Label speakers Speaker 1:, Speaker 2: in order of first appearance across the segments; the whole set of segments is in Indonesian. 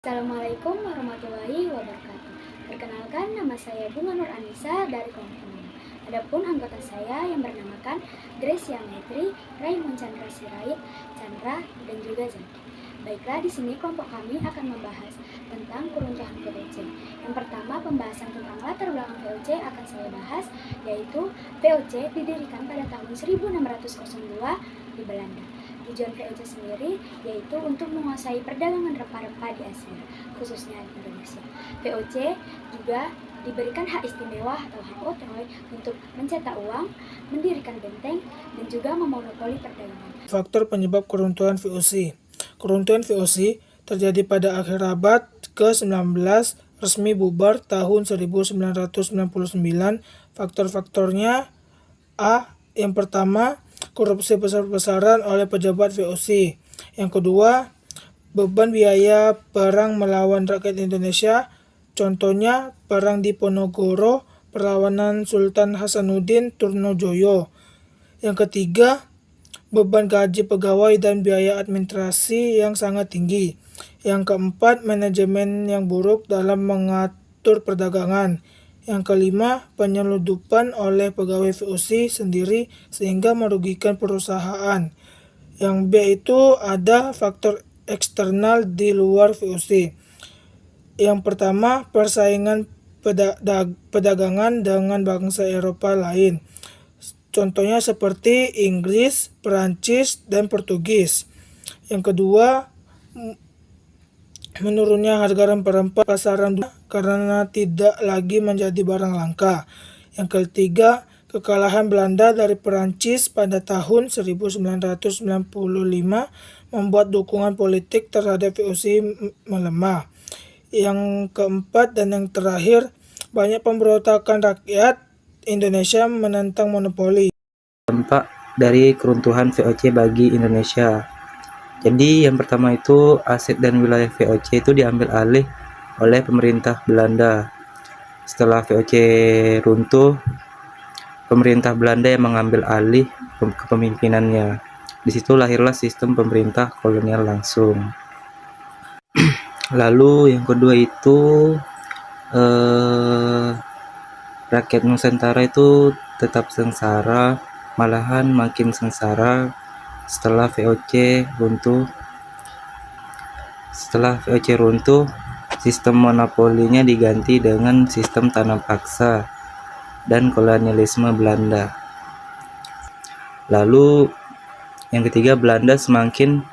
Speaker 1: Assalamualaikum warahmatullahi wabarakatuh. Perkenalkan, nama saya Bunga Nur Anissa dari kelompok 6. Adapun anggota saya yang bernamakan Gracia Maitri, Raymond Chandra Sirait, Chandra, dan juga Zaki. Baiklah, di sini kelompok kami akan membahas tentang keruntuhan VOC. Yang pertama, pembahasan tentang latar belakang VOC akan saya bahas, yaitu VOC didirikan pada tahun 1602 di Belanda. Tujuan VOC sendiri yaitu untuk menguasai perdagangan rempah-rempah di Asia, khususnya di Indonesia. VOC juga diberikan hak istimewa atau hak oktroy untuk mencetak uang, mendirikan benteng, dan juga memonopoli perdagangan.
Speaker 2: Faktor penyebab keruntuhan VOC. Keruntuhan VOC terjadi pada akhir abad ke-19, resmi bubar tahun 1999. Faktor-faktornya: A. Yang pertama, korupsi besar-besaran oleh pejabat VOC. Yang kedua, beban biaya perang melawan rakyat Indonesia. Contohnya, perang di Ponorogo, perlawanan Sultan Hasanuddin Trunojoyo. Yang ketiga, beban gaji pegawai dan biaya administrasi yang sangat tinggi. Yang keempat, manajemen yang buruk dalam mengatur perdagangan. Yang kelima, penyeludupan oleh pegawai VOC sendiri sehingga merugikan perusahaan. Yang B itu ada faktor eksternal di luar VOC. Yang pertama, persaingan perdagangan dengan bangsa Eropa lain. Contohnya seperti Inggris, Perancis, dan Portugis. Yang kedua, menurunnya harga rempah-rempah pasaran karena tidak lagi menjadi barang langka. Yang ketiga, kekalahan Belanda dari Perancis pada tahun 1995 membuat dukungan politik terhadap VOC melemah. Yang keempat dan yang terakhir, banyak pemberontakan rakyat Indonesia menentang monopoli.
Speaker 3: Dampak dari keruntuhan VOC bagi Indonesia. Jadi yang pertama itu, aset dan wilayah VOC itu diambil alih oleh pemerintah Belanda. Setelah VOC runtuh, pemerintah Belanda yang mengambil alih kepemimpinannya. Di situ lahirlah sistem pemerintah kolonial langsung. Lalu yang kedua itu, rakyat Nusantara itu tetap sengsara, malahan makin sengsara setelah VOC runtuh. Setelah VOC runtuh, sistem monopolinya diganti dengan sistem tanam paksa dan kolonialisme Belanda. Lalu yang ketiga, Belanda semakin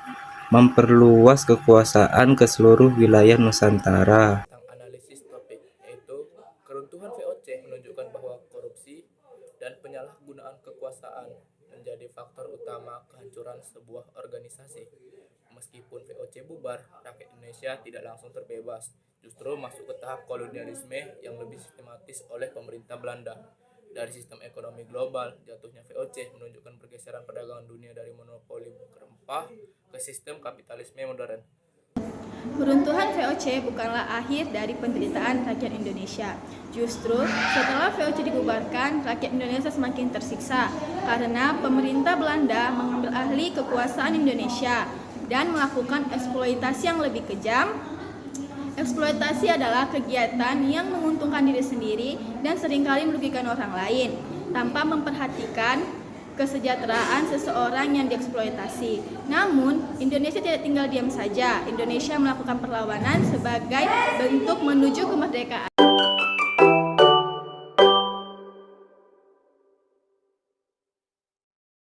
Speaker 3: memperluas kekuasaan ke seluruh wilayah Nusantara.
Speaker 4: Analisis topik yaitu keruntuhan VOC menunjukkan bahwa korupsi dan penyalahgunaan kekuasaan menjadi faktor utama kehancuran sebuah organisasi. Meskipun VOC bubar, rakyat Indonesia tidak langsung terbebas, justru masuk ke tahap kolonialisme yang lebih sistematis oleh pemerintah Belanda. Dari sistem ekonomi global, jatuhnya VOC menunjukkan pergeseran perdagangan dunia dari monopoli rempah ke sistem kapitalisme modern.
Speaker 5: Keruntuhan VOC bukanlah akhir dari penderitaan rakyat Indonesia. Justru setelah VOC dibubarkan, rakyat Indonesia semakin tersiksa karena pemerintah Belanda mengambil alih kekuasaan Indonesia dan melakukan eksploitasi yang lebih kejam. Eksploitasi adalah kegiatan yang menguntungkan diri sendiri dan seringkali merugikan orang lain tanpa memperhatikan kesejahteraan seseorang yang dieksploitasi. Namun, Indonesia tidak tinggal diam saja. Indonesia melakukan perlawanan sebagai bentuk menuju kemerdekaan.